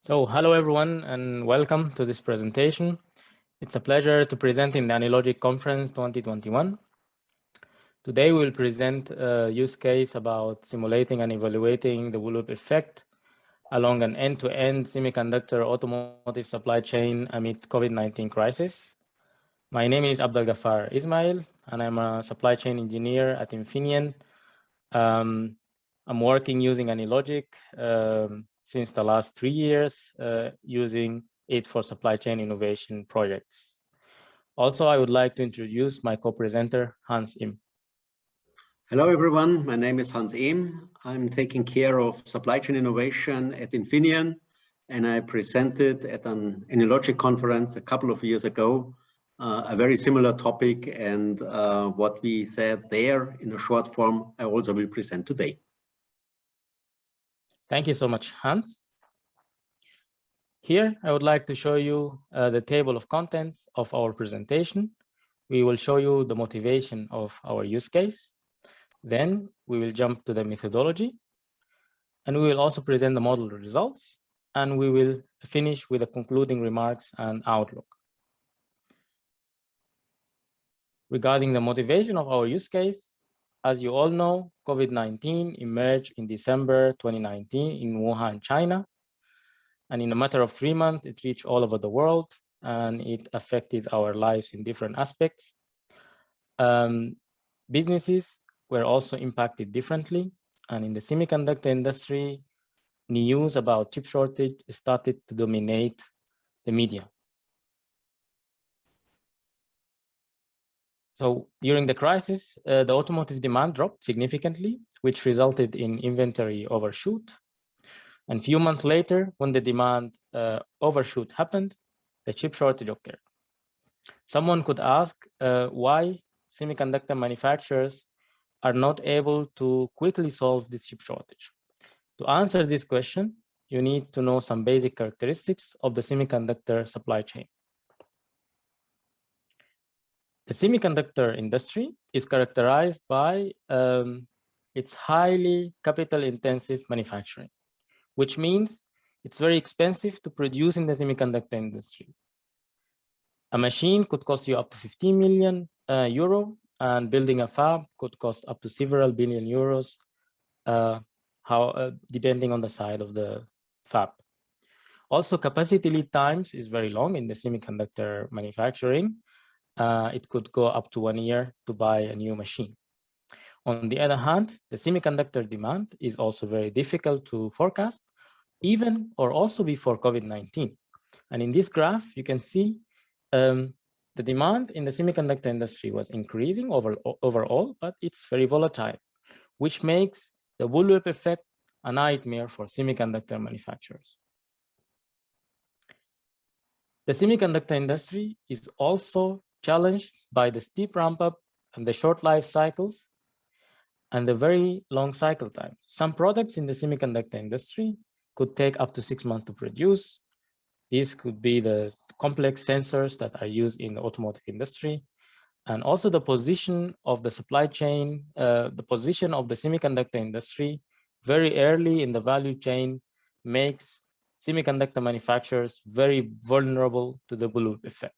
So hello everyone and welcome to this presentation. It's a pleasure to present in the AnyLogic Conference 2021. Today we will present a use case about simulating and evaluating the Bullwhip effect along an end-to-end semiconductor automotive supply chain amid COVID-19 crisis. My name is Abdel Ghaffar Ismail and I'm a supply chain engineer at Infineon. I'm working using AnyLogic since the last 3 years, using it for supply chain innovation projects. Also, I would like to introduce my co-presenter, Hans Im. Hello, everyone. My name is Hans Im. I'm taking care of supply chain innovation at Infineon, and I presented at an AnyLogic conference a couple of years ago, a very similar topic, and what we said there in a short form, I also will present today. Thank you so much, Hans. Here, I would like to show you the table of contents of our presentation. We will show you the motivation of our use case. Then we will jump to the methodology, and we will also present the model results, and we will finish with the concluding remarks and outlook. Regarding the motivation of our use case, as you all know, COVID-19 emerged in December 2019 in Wuhan, China. And in a matter of 3 months, it reached all over the world, and it affected our lives in different aspects. Businesses were also impacted differently. And in the semiconductor industry, news about chip shortage started to dominate the media. So during the crisis, the automotive demand dropped significantly, which resulted in inventory overshoot. And a few months later, when the demand overshoot happened, the chip shortage occurred. Someone could ask why semiconductor manufacturers are not able to quickly solve this chip shortage. To answer this question, you need to know some basic characteristics of the semiconductor supply chain. The semiconductor industry is characterized by its highly capital-intensive manufacturing, which means it's very expensive to produce in the semiconductor industry. A machine could cost you up to 15 million euro, and building a fab could cost up to several billion euros, depending on the size of the fab. Also, capacity lead times is very long in the semiconductor manufacturing. It could go up to 1 year to buy a new machine. On the other hand, the semiconductor demand is also very difficult to forecast, even or also before COVID-19. And in this graph, you can see the demand in the semiconductor industry was increasing overall, but it's very volatile, which makes the Bullwhip effect a nightmare for semiconductor manufacturers. The semiconductor industry is also challenged by the steep ramp-up and the short life cycles and the very long cycle time. Some products in the semiconductor industry could take up to 6 months to produce. These could be the complex sensors that are used in the automotive industry. And also the position of the supply chain, the position of the semiconductor industry very early in the value chain makes semiconductor manufacturers very vulnerable to the Bullwhip effect.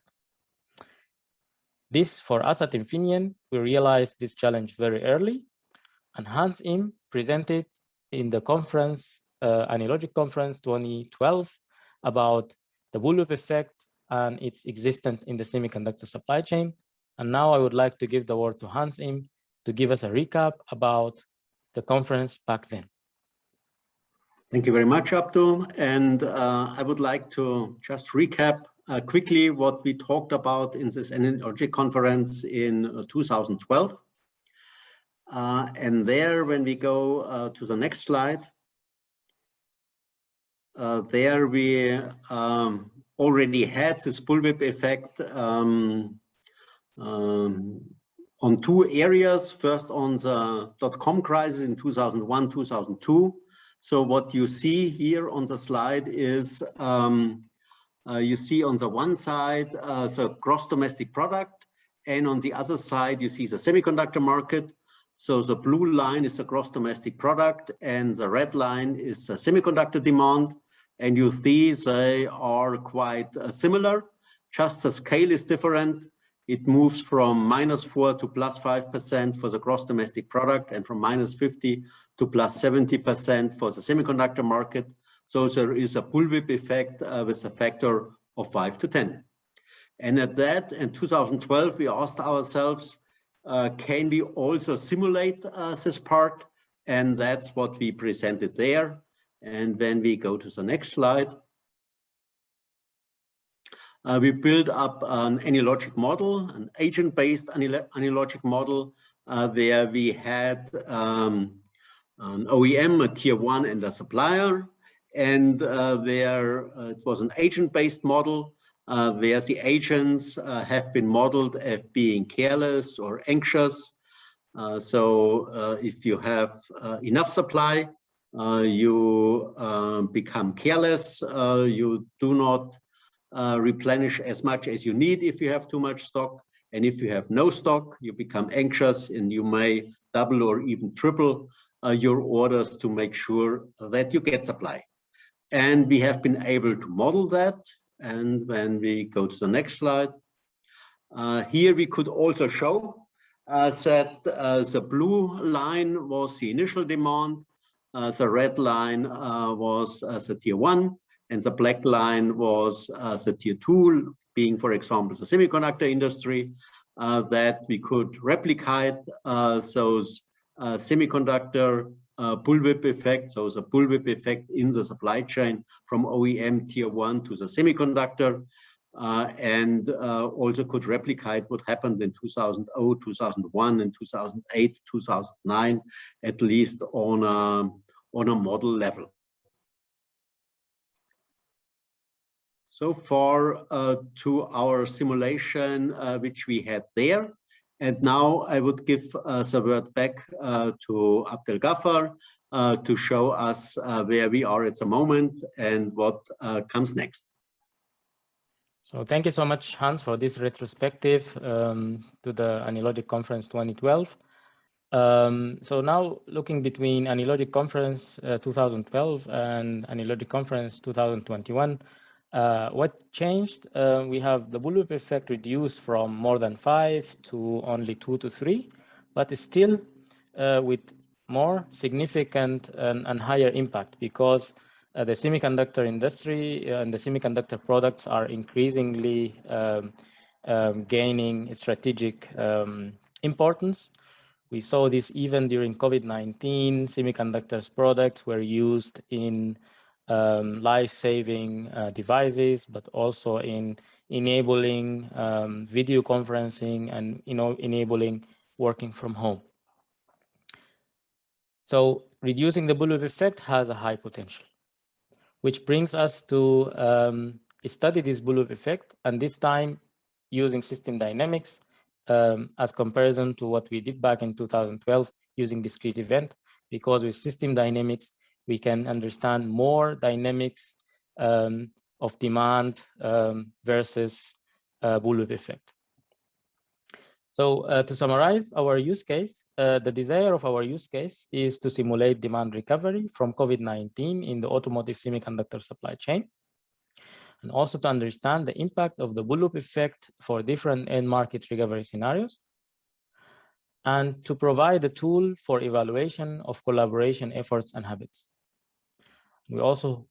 This, for us at Infineon, we realized this challenge very early, and Hans Im presented in the conference, AnyLogic Conference 2012, about the Bullwhip effect and its existence in the semiconductor supply chain. And now I would like to give the word to Hans Im to give us a recap about the conference back then. Thank you very much, Abdul. And I would like to just recap quickly what we talked about in this AnyLogic conference in 2012. And there, when we go to the next slide, there we already had this Bullwhip effect on two areas. First, on the dot-com crisis in 2001, 2002. So what you see here on the slide is you see on the one side the gross domestic product, and on the other side you see the semiconductor market. So the blue line is the gross domestic product, and the red line is the semiconductor demand. and you see they are quite similar, just the scale is different. It moves from -4 to +5% for the gross domestic product and from -50 to +70% for the semiconductor market. So there is a bullwhip effect with a factor of 5 to 10. And at that, in 2012, we asked ourselves, can we also simulate this part? And that's what we presented there. And when we go to the next slide, we built up an AnyLogic model, an agent-based AnyLogic model, where we had an OEM, a tier one, and a supplier, and where it was an agent-based model, where the agents have been modeled as being careless or anxious. So if you have enough supply, you become careless, you do not replenish as much as you need if you have too much stock. And if you have no stock, you become anxious and you may double or even triple your orders to make sure that you get supply. And we have been able to model that. And when we go to the next slide, here we could also show that the blue line was the initial demand, the red line was the tier one, and the black line was the tier two, being, for example, the semiconductor industry, that we could replicate those semiconductor bullwhip effect, so the bullwhip effect in the supply chain from OEM tier one to the semiconductor, and also could replicate what happened in 2000, 2001, and 2008, 2009, at least on a model level. So far to our simulation, which we had there. And now I would give the word back to Abdel Ghaffar to show us where we are at the moment and what comes next. So thank you so much, Hans, for this retrospective to the AnyLogic Conference 2012. So now looking between AnyLogic Conference 2012 and AnyLogic Conference 2021, what changed? We have the bullwhip effect reduced from more than 5 to only 2 to 3, but it's still with more significant and higher impact, because the semiconductor industry and the semiconductor products are increasingly gaining strategic importance. We saw this even during COVID-19. Semiconductors products were used in life-saving devices, but also in enabling video conferencing and enabling working from home. So reducing the bullwhip effect has a high potential, which brings us to study this bullwhip effect, and this time using system dynamics as comparison to what we did back in 2012 using discrete event, because with system dynamics, we can understand more dynamics of demand versus bullwhip effect. So to summarize our use case, the desire of our use case is to simulate demand recovery from COVID-19 in the automotive semiconductor supply chain, and also to understand the impact of the bullwhip effect for different end market recovery scenarios, and to provide a tool for evaluation of collaboration efforts and habits. We also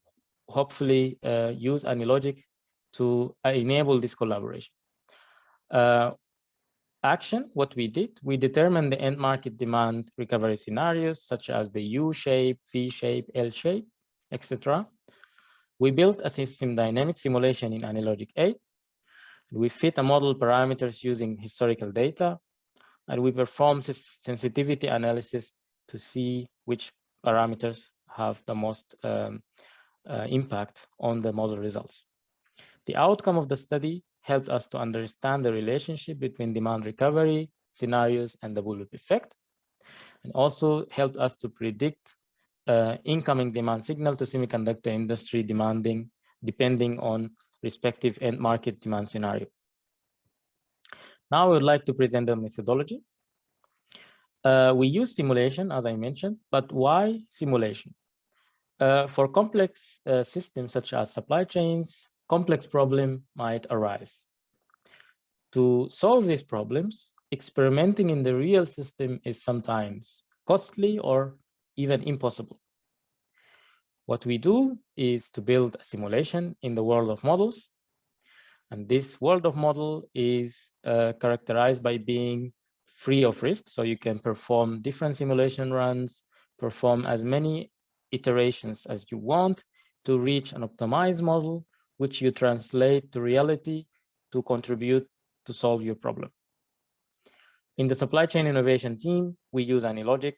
hopefully use AnyLogic to enable this collaboration. Action, what we did, we determined the end market demand recovery scenarios such as the U shape, V shape, L shape, etc. We built a system dynamic simulation in AnyLogic 8. We fit a model parameters using historical data, and we perform sensitivity analysis to see which parameters have the most impact on the model results. The outcome of the study helped us to understand the relationship between demand recovery scenarios and the bullwhip effect, and also helped us to predict incoming demand signal to semiconductor industry depending on respective end market demand scenario. Now I would like to present the methodology. We use simulation, as I mentioned, but why simulation? For complex systems such as supply chains, complex problem might arise. To solve these problems, experimenting in the real system is sometimes costly or even impossible. What we do is to build a simulation in the world of models. And this world of model is characterized by being free of risk. So you can perform different simulation runs, perform as many iterations as you want to reach an optimized model, which you translate to reality to contribute to solve your problem. In the supply chain innovation team, we use AnyLogic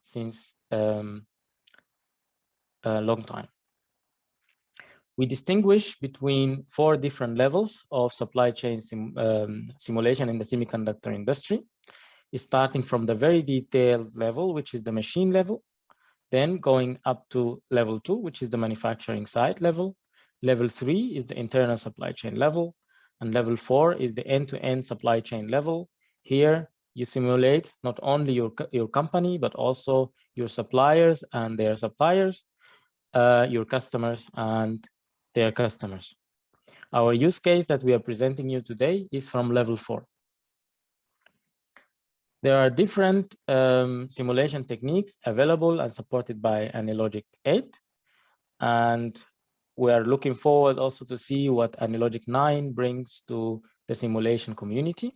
since a long time. We distinguish between 4 different levels of supply chain simulation in the semiconductor industry, starting from the very detailed level, which is the machine level, then going up to level 2, which is the manufacturing site level. Level 3 is the internal supply chain level, and level 4 is the end-to-end supply chain level. Here, you simulate not only your company, but also your suppliers and their suppliers, your customers and their customers. Our use case that we are presenting you today is from level 4. There are different simulation techniques available and supported by AnyLogic 8. And we are looking forward also to see what AnyLogic 9 brings to the simulation community.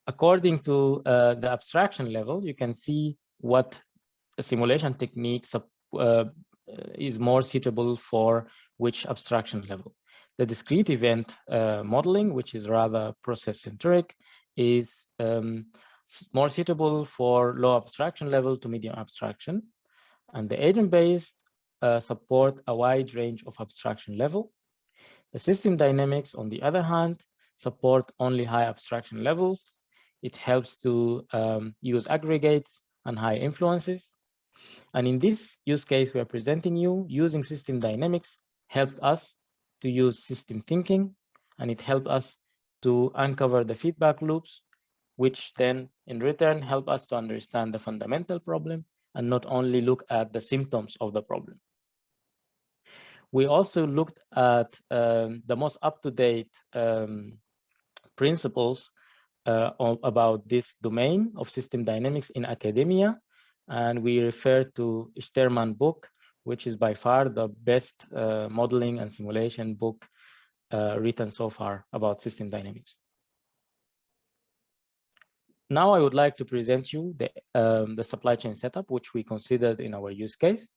According to the abstraction level, you can see what a simulation technique is more suitable for which abstraction level. The discrete event modeling, which is rather process-centric, is more suitable for low abstraction level to medium abstraction. And the agent-based support a wide range of abstraction level. The system dynamics, on the other hand, support only high abstraction levels. It helps to use aggregates and high influences. And in this use case we are presenting you, using system dynamics helped us to use system thinking, and it helped us to uncover the feedback loops, which then in return help us to understand the fundamental problem and not only look at the symptoms of the problem. We also looked at the most up-to-date principles about this domain of system dynamics in academia. And we refer to Sterman book, which is by far the best modeling and simulation book written so far about system dynamics. Now I would like to present you the supply chain setup, which we considered in our use case.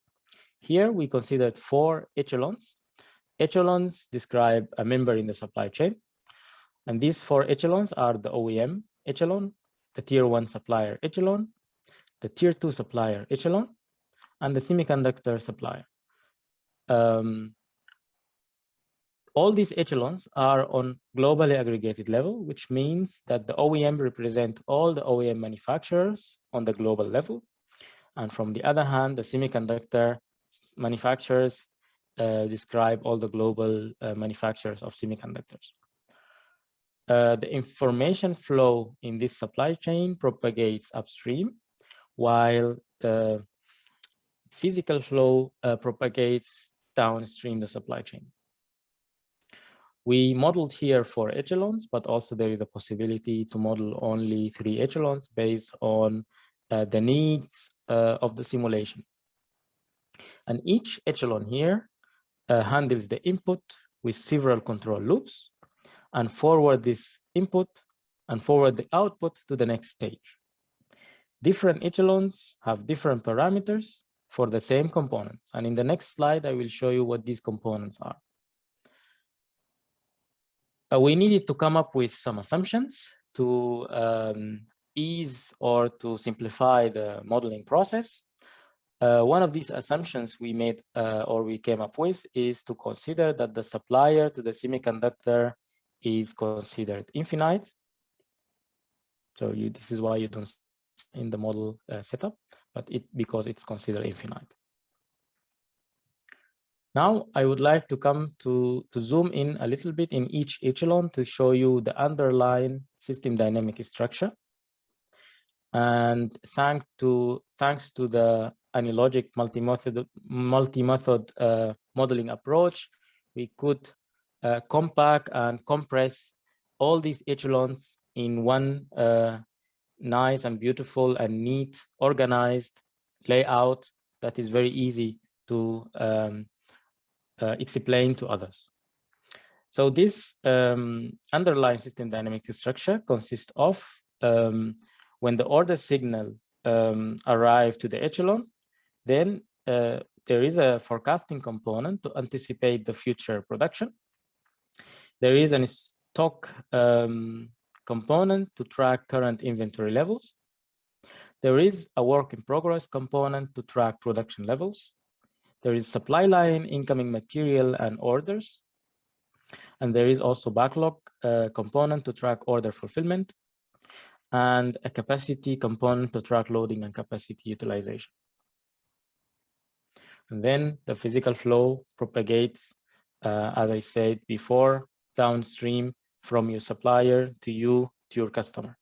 Here we considered 4 echelons. Echelons describe a member in the supply chain. And these 4 echelons are the OEM echelon, the tier 1 supplier echelon, the tier 2 supplier echelon, and the semiconductor supplier. All these echelons are on globally aggregated level, which means that the OEM represent all the OEM manufacturers on the global level. And from the other hand, the semiconductor manufacturers describe all the global manufacturers of semiconductors. The information flow in this supply chain propagates upstream, while the physical flow propagates downstream the supply chain. We modeled here 4 echelons, but also there is a possibility to model only 3 echelons based on the needs of the simulation. And each echelon here handles the input with several control loops and forward this input and forward the output to the next stage. Different echelons have different parameters for the same components. And in the next slide, I will show you what these components are. We needed to come up with some assumptions to ease or to simplify the modeling process. One of these assumptions we made or we came up with is to consider that the supplier to the semiconductor is considered infinite. So this is why you don't see in the model setup, but because it's considered infinite. Now I would like to come to zoom in a little bit in each echelon to show you the underlying system dynamic structure. And thanks to the AnyLogic multi-method modeling approach, we could compact and compress all these echelons in one nice and beautiful and neat, organized layout that is very easy to explain to others. So this underlying system dynamics structure consists of when the order signal arrive to the echelon, then there is a forecasting component to anticipate the future production. There is a stock component to track current inventory levels. There is a work in progress component to track production levels. There is supply line, incoming material and orders. And there is also backlog component to track order fulfillment, and a capacity component to track loading and capacity utilization. And then the physical flow propagates, as I said before, downstream from your supplier to you, to your customer.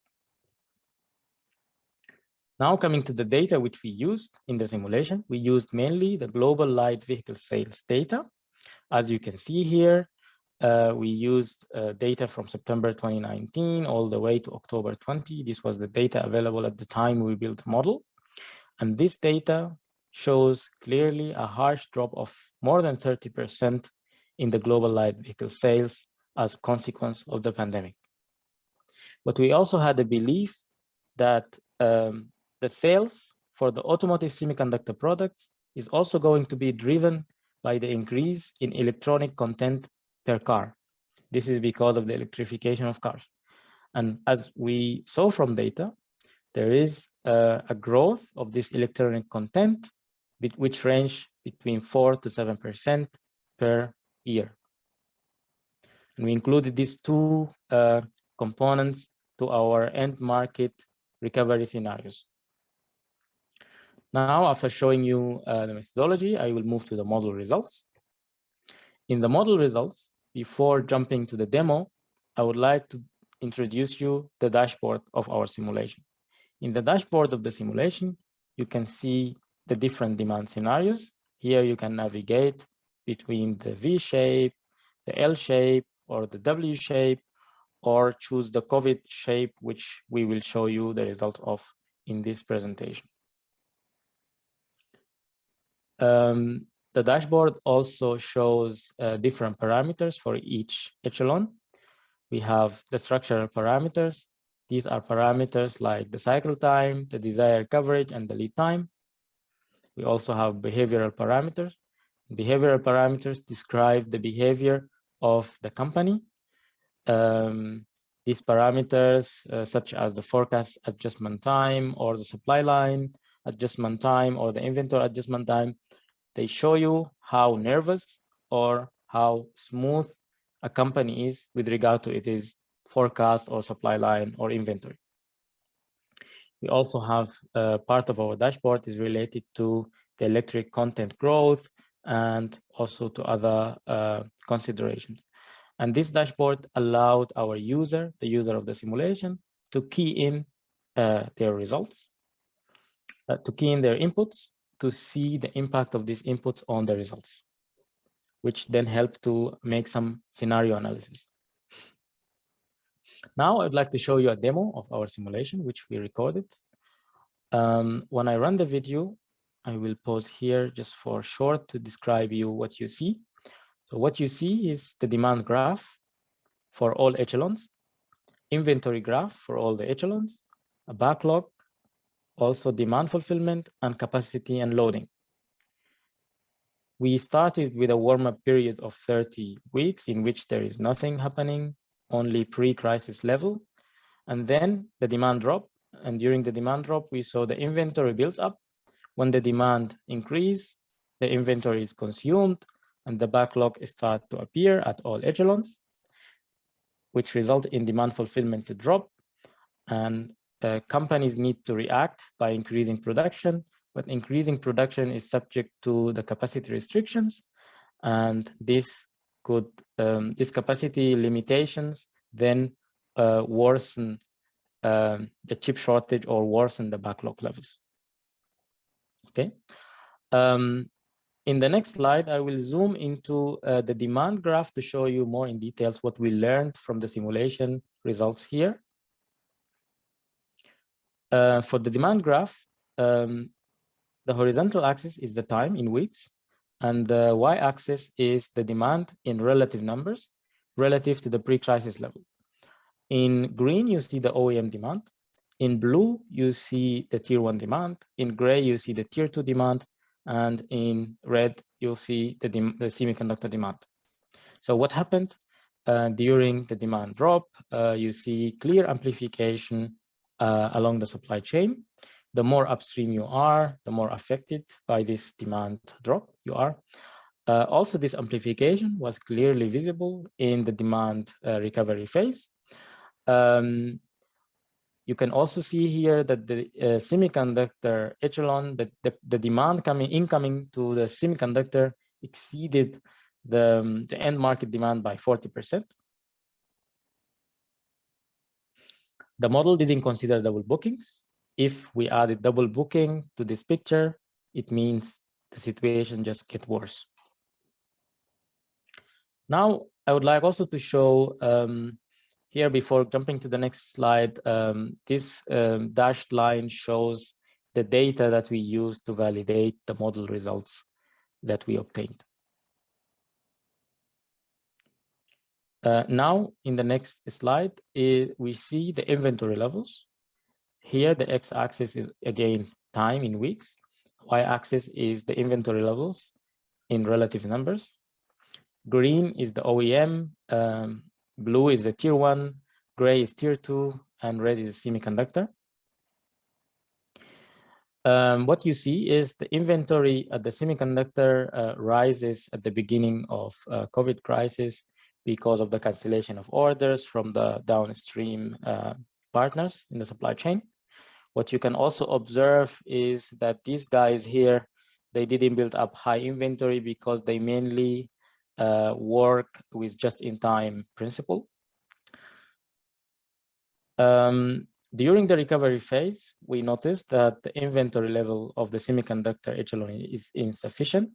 Now coming to the data which we used in the simulation, we used mainly the global light vehicle sales data. As you can see here, we used data from September 2019 all the way to October 20. This was the data available at the time we built the model. And this data shows clearly a harsh drop of more than 30% in the global light vehicle sales as a consequence of the pandemic. But we also had a belief that the sales for the automotive semiconductor products is also going to be driven by the increase in electronic content per car. This is because of the electrification of cars. And as we saw from data, there is a growth of this electronic content, which range between 4 to 7% per year. And we included these two components to our end market recovery scenarios. Now, after showing you the methodology, I will move to the model results. In the model results, before jumping to the demo, I would like to introduce you the dashboard of our simulation. In the dashboard of the simulation, you can see the different demand scenarios. Here you can navigate between the V shape, the L shape, or the W shape, or choose the COVID shape, which we will show you the result of in this presentation. The dashboard also shows different parameters for each echelon. We have the structural parameters. These are parameters like the cycle time, the desired coverage, and the lead time. We also have behavioral parameters. Behavioral parameters describe the behavior of the company. These parameters, such as the forecast adjustment time, or the supply line adjustment time, or the inventory adjustment time, they show you how nervous or how smooth a company is with regard to its forecast or supply line or inventory. We also have part of our dashboard is related to the electric content growth and also to other considerations. And this dashboard allowed our user, the user of the simulation, to key in their results, to key in their inputs, to see the impact of these inputs on the results, which then help to make some scenario analysis. Now I'd like to show you a demo of our simulation, which we recorded. When I run the video, I will pause here just for short to describe you what you see. So what you see is the demand graph for all echelons, inventory graph for all the echelons, a backlog, also demand fulfillment, and capacity and loading. We started with a warm-up period of 30 weeks in which there is nothing happening, only pre-crisis level. And then the demand drop. And during the demand drop, we saw the inventory builds up. When the demand increase, the inventory is consumed and the backlog start to appear at all echelons, which result in demand fulfillment to drop. And companies need to react by increasing production, but increasing production is subject to the capacity restrictions. And this capacity limitations then worsen the chip shortage or worsen the backlog levels. Okay. In the next slide, I will zoom into the demand graph to show you more in details what we learned from the simulation results here. For the demand graph, the horizontal axis is the time in weeks, and the y-axis is the demand in relative numbers relative to the pre-crisis level. In green, you see the OEM demand. In blue, you see the tier 1 demand. In gray, you see the tier 2 demand. And in red, you'll see the semiconductor demand. So what happened during the demand drop? You see clear amplification along the supply chain. The more upstream you are, the more affected by this demand drop you are. Also, this amplification was clearly visible in the demand recovery phase. You can also see here that the semiconductor echelon, the demand incoming to the semiconductor exceeded the end market demand by 40%. The model didn't consider double bookings. If we added double booking to this picture, it means the situation just gets worse. Now, I would like also to show here, before jumping to the next slide, this dashed line shows the data that we use to validate the model results that we obtained. Now, in the next slide, we see the inventory levels. Here, the x-axis is, again, time in weeks. Y-axis is the inventory levels in relative numbers. Green is the OEM, blue is the tier 1, gray is tier 2, and red is the semiconductor. What you see is the inventory at the semiconductor rises at the beginning of COVID crisis because of the cancellation of orders from the downstream partners in the supply chain. What you can also observe is that these guys here, they didn't build up high inventory because they mainly work with just-in-time principle. During the recovery phase, we noticed that the inventory level of the semiconductor echelon is insufficient.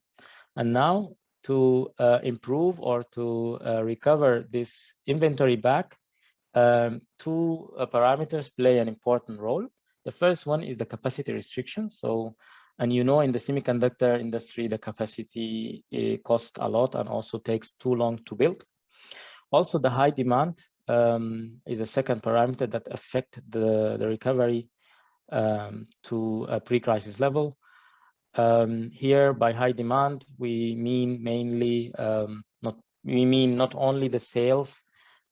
And now to improve or to recover this inventory back, two parameters play an important role. The first one is the capacity restriction. So, and you know, in the semiconductor industry, the capacity costs a lot and also takes too long to build. Also, the high demand is a second parameter that affects the recovery to a pre-crisis level. Here, by high demand, we mean mainly not only the sales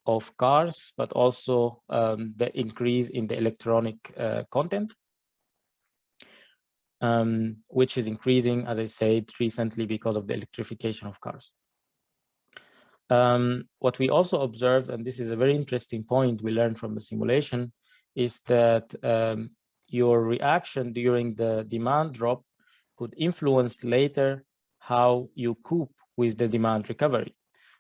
of cars, but also the increase in the electronic content, which is increasing, as I said, recently because of the electrification of cars. What we also observed, and this is a very interesting point we learned from the simulation, is that your reaction during the demand drop could influence later how you cope with the demand recovery.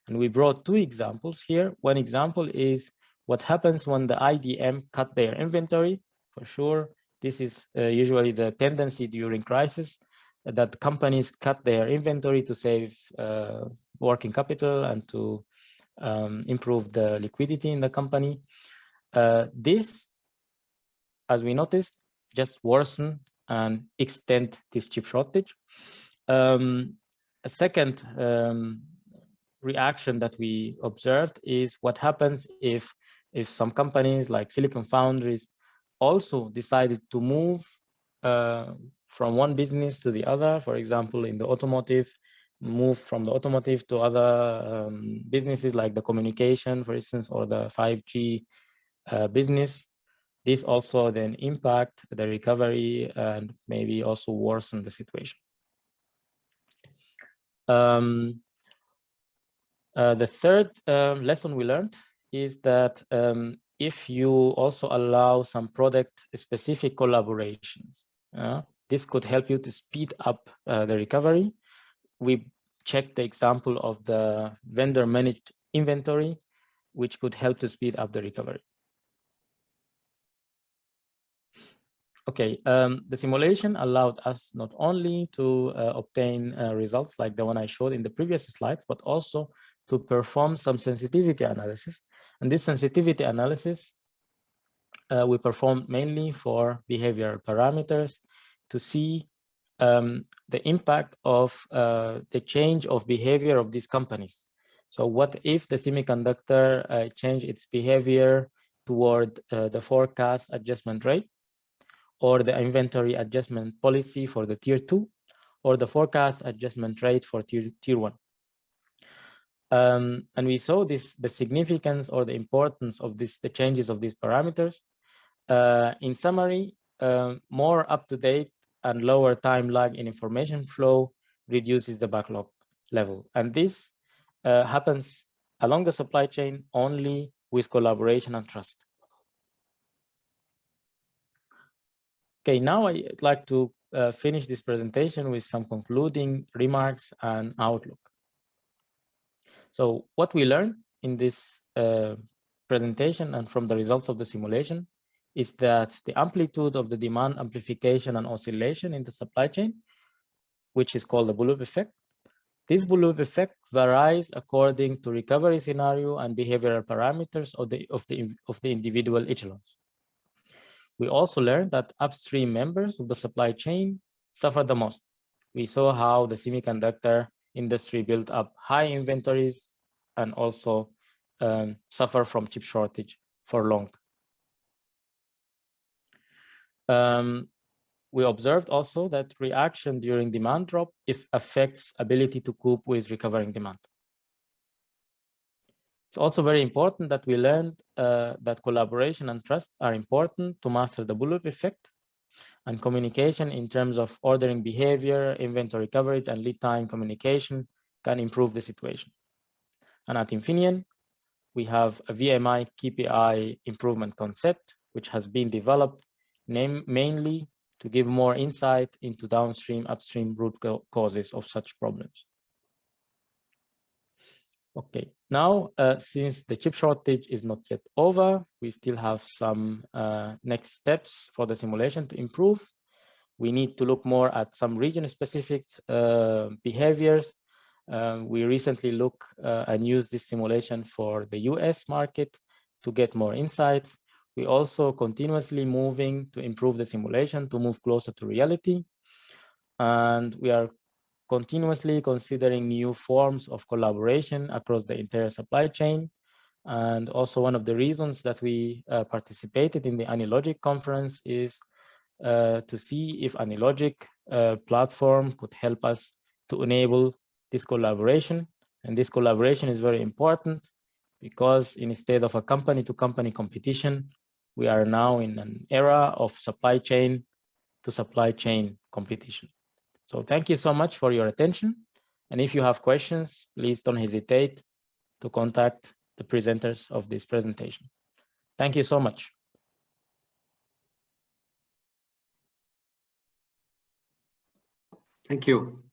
And we brought two examples here. One example is what happens when the IDM cut their inventory. For sure, this is usually the tendency during crisis, that companies cut their inventory to save working capital and to improve the liquidity in the company. This, as we noticed, just worsen and extend this chip shortage. A second reaction that we observed is what happens if some companies like Silicon Foundries also decided to move from one business to the other. For example, in the automotive, move from the automotive to other businesses like the communication, for instance, or the 5G business. This also then impact the recovery and maybe also worsen the situation. The third lesson we learned is that if you also allow some product-specific collaborations, this could help you to speed up the recovery. We checked the example of the vendor-managed inventory, which could help to speed up the recovery. Okay, the simulation allowed us not only to obtain results like the one I showed in the previous slides, but also to perform some sensitivity analysis. And this sensitivity analysis we performed mainly for behavioral parameters to see the impact of the change of behavior of these companies. So what if the semiconductor changed its behavior toward the forecast adjustment rate, or the inventory adjustment policy for the tier 2, or the forecast adjustment rate for tier 1. And we saw the significance or the importance of the changes of these parameters. In summary, more up-to-date and lower time lag in information flow reduces the backlog level. And this happens along the supply chain only with collaboration and trust. Okay, now I'd like to finish this presentation with some concluding remarks and outlook. So what we learned in this presentation and from the results of the simulation is that the amplitude of the demand amplification and oscillation in the supply chain, which is called the Bullwhip effect. This Bullwhip effect varies according to recovery scenario and behavioral parameters of the individual echelons. We also learned that upstream members of the supply chain suffer the most. We saw how the semiconductor industry built up high inventories and also suffer from chip shortage for long. We observed also that reaction during demand drop affects ability to cope with recovering demand. It's also very important that we learned that collaboration and trust are important to master the Bullwhip effect, and communication in terms of ordering behavior, inventory coverage, and lead time communication can improve the situation. And at Infineon, we have a VMI KPI improvement concept, which has been developed mainly to give more insight into downstream, upstream root causes of such problems. Okay, now since the chip shortage is not yet over, we still have some next steps for the simulation to improve. We need to look more at some region-specific behaviors. We recently look and use this simulation for the US market to get more insights. We also continuously moving to improve the simulation to move closer to reality. And we are continuously considering new forms of collaboration across the entire supply chain. And also one of the reasons that we participated in the AnyLogic conference is to see if AnyLogic platform could help us to enable this collaboration. And this collaboration is very important because instead of a company-to-company competition, we are now in an era of supply chain to supply chain competition. So thank you so much for your attention. And if you have questions, please don't hesitate to contact the presenters of this presentation. Thank you so much. Thank you.